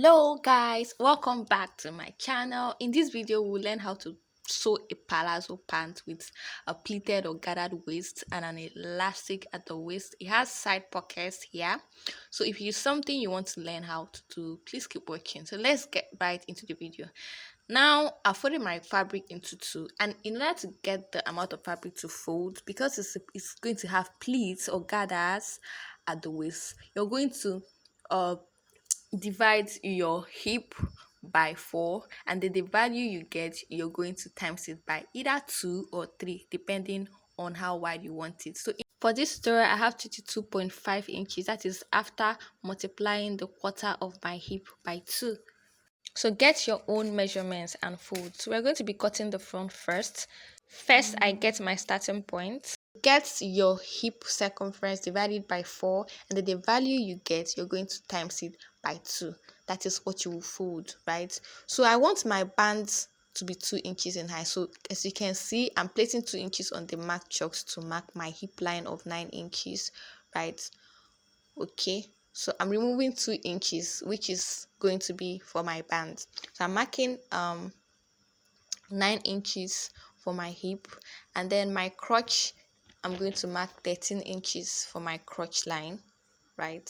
Hello guys, welcome back to my channel. In this video we'll learn how to sew a palazzo pant with a pleated or gathered waist and an elastic at the waist. It has side pockets here, so if it's something you want to learn how to do, please keep watching. So let's get right into the video. Now I've folded my fabric into two, and in order to get the amount of fabric to fold, because it's going to have pleats or gathers at the waist, you're going to uh divide your hip by 4, and then the value you get, you're going to times it by either 2 or 3 depending on how wide you want it. So for this tutorial I have 22.5 inches, that is after multiplying the quarter of my hip by 2. So get your own measurements and fold. So we're going to be cutting the front first. First, I get my starting point. Get your hip circumference divided by 4, and then the value you get, you're going to times it by 2. That is what you will fold, right? So I want my bands to be 2 inches in height. So as you can see, I'm placing 2 inches on the mark chalks to mark my hip line of 9 inches, right? Okay, so I'm removing 2 inches, which is going to be for my band. So I'm marking 9 inches for my hip, and then my crotch, I'm going to mark 13 inches for my crotch line, right?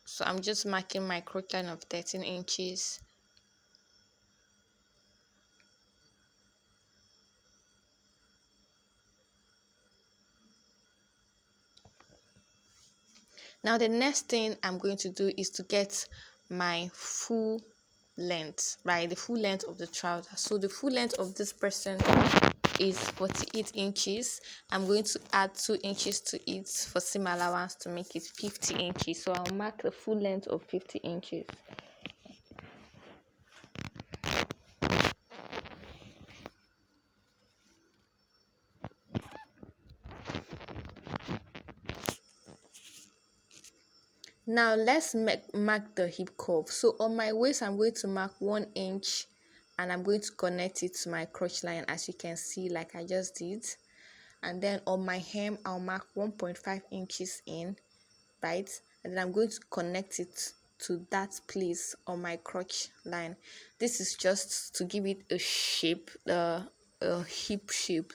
So I'm just marking my crotch line of 13 inches. Now the next thing I'm going to do is to get my full length, right? The full length of the trouser. So the full length of this person is 48 inches. I'm going to add 2 inches to it for seam allowance to make it 50 inches. So I'll mark the full length of 50 inches. Now let's mark the hip curve. So on my waist, I'm going to mark 1 inch, and I'm going to connect it to my crotch line, as you can see, like I just did. And then on my hem, I'll mark 1.5 inches in, right? And then I'm going to connect it to that place on my crotch line. This is just to give it a shape, a hip shape.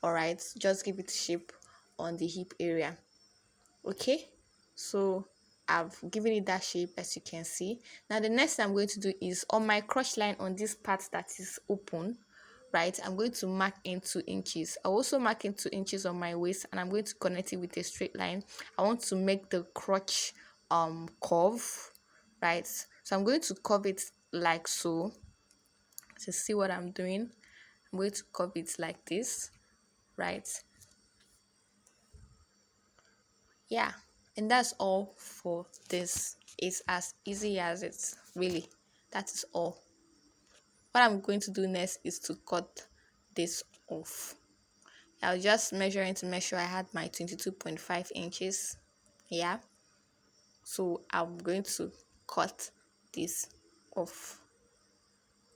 All right, just give it shape on the hip area. Okay, so I've given it that shape, as you can see. Now the next thing I'm going to do is on my crotch line, on this part that is open, right, I'm going to mark in 2 inches. I also mark in 2 inches on my waist, and I'm going to connect it with a straight line. I want to make the crotch curve, right? So I'm going to curve it like so. To see what I'm doing, I'm going to curve it like this, right? Yeah, and that's all for this. It's as easy as it's really. That is all. What I'm going to do next is to cut this off. I'll just measuring to make sure I had my 22.5 inches. Yeah, so I'm going to cut this off,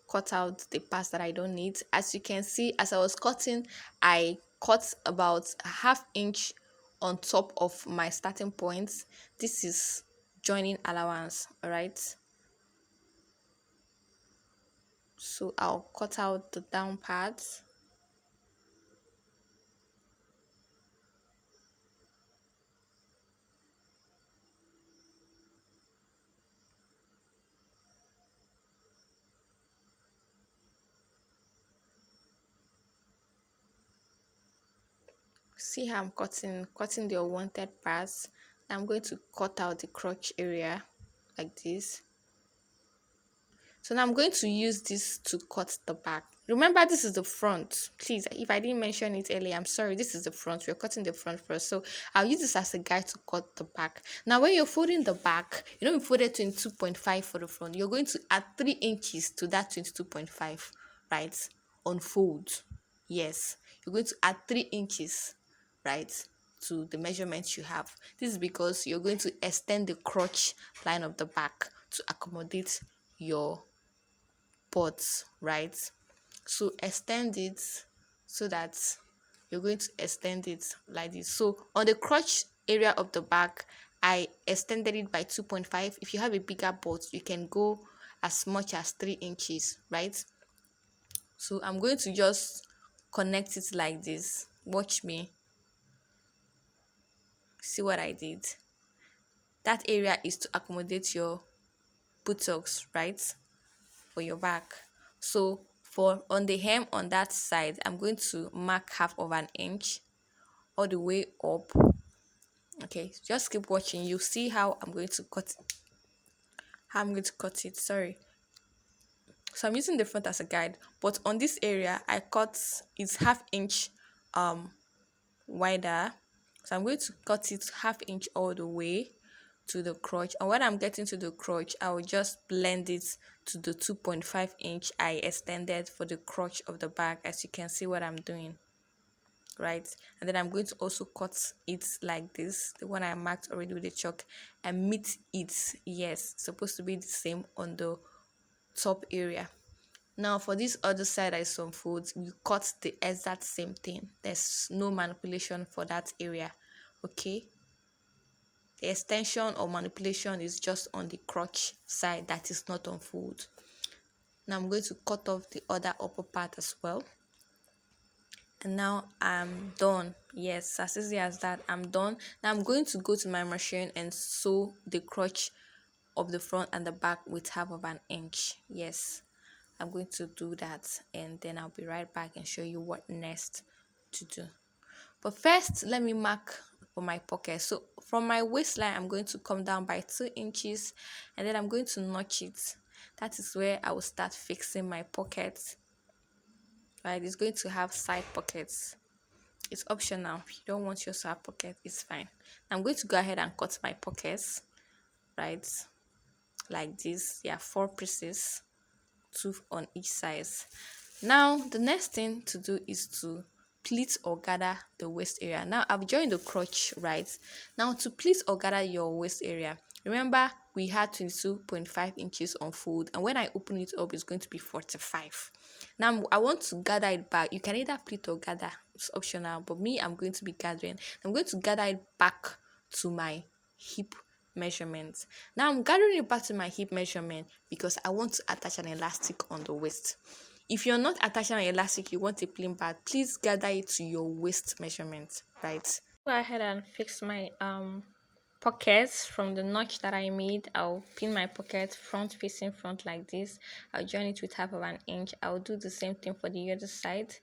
cut out the parts that I don't need. As you can see, as I was cutting, I cut about a ½ inch on top of my starting point. This is joining allowance, all right? So I'll cut out the down parts. See how I'm cutting the unwanted parts. I'm going to cut out the crotch area like this. So now I'm going to use this to cut the back. Remember, this is the front. Please, if I didn't mention it earlier, I'm sorry. This is the front. We're cutting the front first. So I'll use this as a guide to cut the back. Now, when you're folding the back, we folded 22.5 for the front. You're going to add 3 inches to that 22.5, right? On fold. Yes. You're going to add 3 inches, right, to the measurements you have. This is because you're going to extend the crotch line of the back to accommodate your pots, right? So extend it so that you're going to extend it like this. So on the crotch area of the back, I extended it by 2.5. If you have a bigger butt, you can go as much as 3 inches, right? So I'm going to just connect it like this. Watch me. See what I did? That area is to accommodate your buttocks, right? For your back. So for on the hem on that side, I'm going to mark half of an inch all the way up. Okay, just keep watching. You see how I'm going to cut it. How I'm going to cut it. Sorry. So I'm using the front as a guide, but on this area I cut it's half inch um wider. So I'm going to cut it half inch all the way to the crotch, and when I'm getting to the crotch I will just blend it to the 2.5 inch I extended for the crotch of the bag, as you can see what I'm doing, right? And then I'm going to also cut it like this, the one I marked already with the chalk, and meet it. Yes, it's supposed to be the same on the top area. Now for this other side I some folds, you cut the exact same thing. There's no manipulation for that area. Okay, the extension or manipulation is just on the crotch side, that is not on fold. Now I'm going to cut off the other upper part as well, and now I'm done. Yes, as easy as that. I'm done. Now I'm going to go to my machine and sew the crotch of the front and the back with half of an inch. Yes, I'm going to do that, and then I'll be right back and show you what next to do. But first, let me mark for my pocket. So from my waistline, I'm going to come down by 2 inches, and then I'm going to notch it. That is where I will start fixing my pockets. Right, it's going to have side pockets. It's optional. If you don't want your side pocket, it's fine. I'm going to go ahead and cut my pockets, right, like this. There are 4 pieces, 2 on each side. Now the next thing to do is to pleat or gather the waist area. Now I've joined the crotch, right? Now to pleat or gather your waist area, remember we had 22.5 inches on fold, and when I open it up it's going to be 45. Now I want to gather it back. You can either pleat or gather, it's optional, but me, I'm going to be gathering. I'm going to gather it back to my hip measurement. Now I'm gathering it back to my hip measurement because I want to attach an elastic on the waist. If you're not attaching an elastic, you want a plain bag, please gather it to your waist measurement, right? Go ahead and fix my pockets from the notch that I made. I'll pin my pocket front facing front like this. I'll join it with half of an inch. I'll do the same thing for the other side,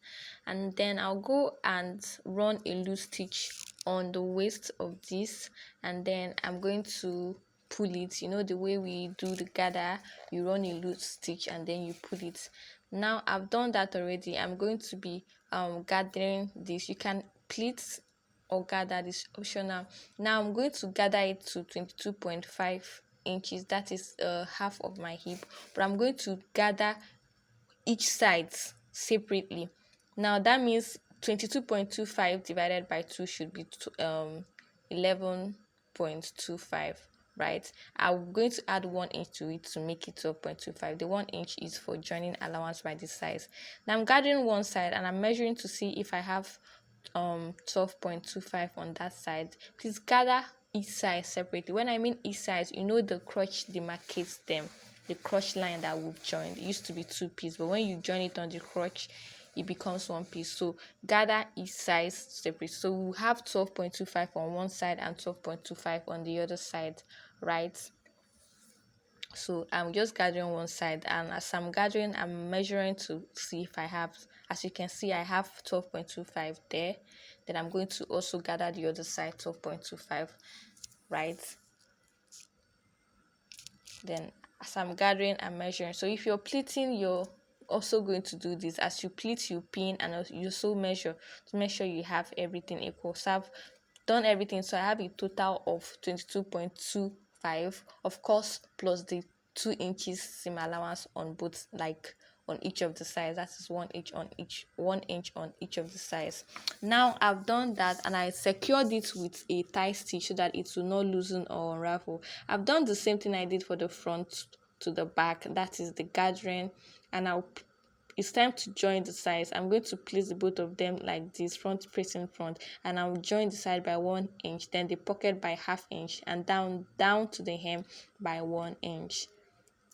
and then I'll go and run a loose stitch on the waist of this, and then I'm going to pull it. You know the way we do the gather, you run a loose stitch and then you pull it. Now I've done that already. I'm going to be gathering this. You can pleat or gather, this optional. Now I'm going to gather it to 22.5 inches. That is half of my hip, but I'm going to gather each side separately. Now that means 22.25 divided by 2 should be 11.25, right? I'm going to add 1 inch to it to make it 12.25. The 1 inch is for joining allowance by this size. Now I'm gathering one side and I'm measuring to see if I have 12.25 on that side. Please gather each side separately. When I mean each side, you know the crotch demarcates them. The crotch line that we've joined, it used to be 2 pieces, but when you join it on the crotch, it becomes 1 piece. So gather each side separate. So we have 12.25 on one side and 12.25 on the other side, right? So I'm just gathering one side, and as I'm gathering, I'm measuring to see if I have, as you can see, I have 12.25 there. Then I'm going to also gather the other side, 12.25, right? Then as I'm gathering, I'm measuring. So if you're pleating, you're also going to do this. As you pleat, you pin, and you also measure to make sure you have everything equal. So I've done everything, so I have a total of 22.25, of course, plus the 2 inches seam allowance on both, like on each of the sides. That is 1 inch on each, 1 inch on each of the sides. Now I've done that, and I secured it with a tie stitch so that it will not loosen or unravel. I've done the same thing I did for the front to the back, that is the gathering, and I'll it's time to join the sides. I'm going to place the both of them like this, front facing front, and I'll join the side by 1 inch, then the pocket by ½ inch, and down to the hem by 1 inch,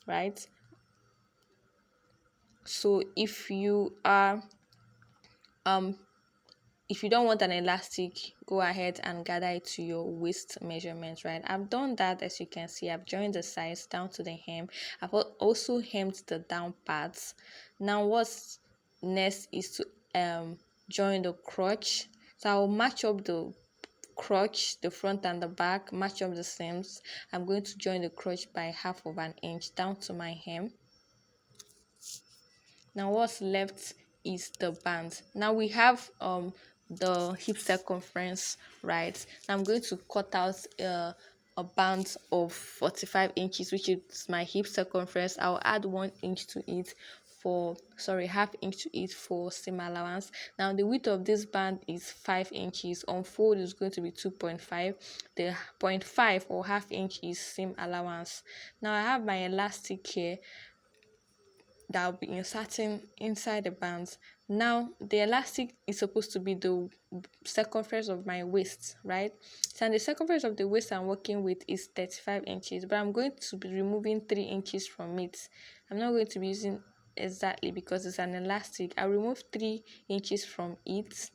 right? So if you don't want an elastic, go ahead and gather it to your waist measurement, right? I've done that. As you can see, I've joined the sides down to the hem. I've also hemmed the down parts. Now what's next is to join the crotch. So I'll match up the crotch, the front and the back, match up the seams. I'm going to join the crotch by ½ inch down to my hem. Now what's left is the band. Now we have the hip circumference, right? Now I'm going to cut out a band of 45 inches, which is my hip circumference. I'll add 1 inch to it for ½ inch to it for seam allowance. Now the width of this band is 5 inches. On fold is going to be 2.5. The 0.5 or ½ inch is seam allowance. Now I have my elastic here that will be inserting inside the bands. Now the elastic is supposed to be the circumference of my waist, right? So the circumference of the waist I'm working with is 35 inches, but I'm going to be removing 3 inches from it. I'm not going to be using exactly because it's an elastic. I'll remove 3 inches from it.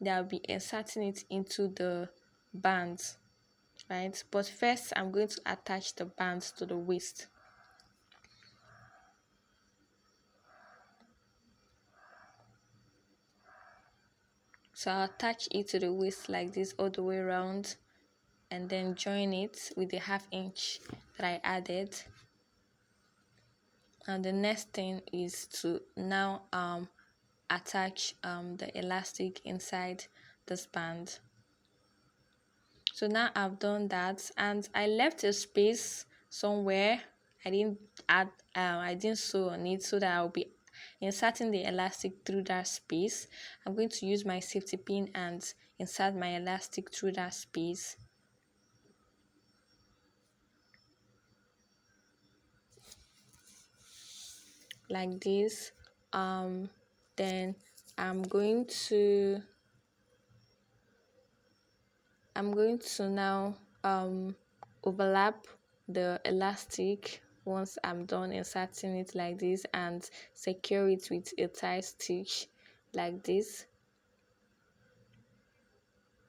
Then I'll be inserting it into the bands, right? But first I'm going to attach the bands to the waist. So I'll attach it to the waist like this all the way around, and then join it with the ½ inch that I added. And the next thing is to now attach the elastic inside this band. So now I've done that, and I left a space somewhere. I didn't sew on it, so that I'll be inserting the elastic through that space. I'm going to use my safety pin and insert my elastic through that space. Like this. Then I'm going to now overlap the elastic once I'm done inserting it like this, and secure it with a tie stitch like this.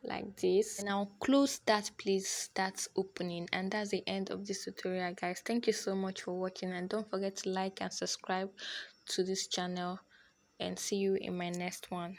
And I'll close that place that's opening, and that's the end of this tutorial, guys. Thank you so much for watching, and don't forget to like and subscribe to this channel, and see you in my next one.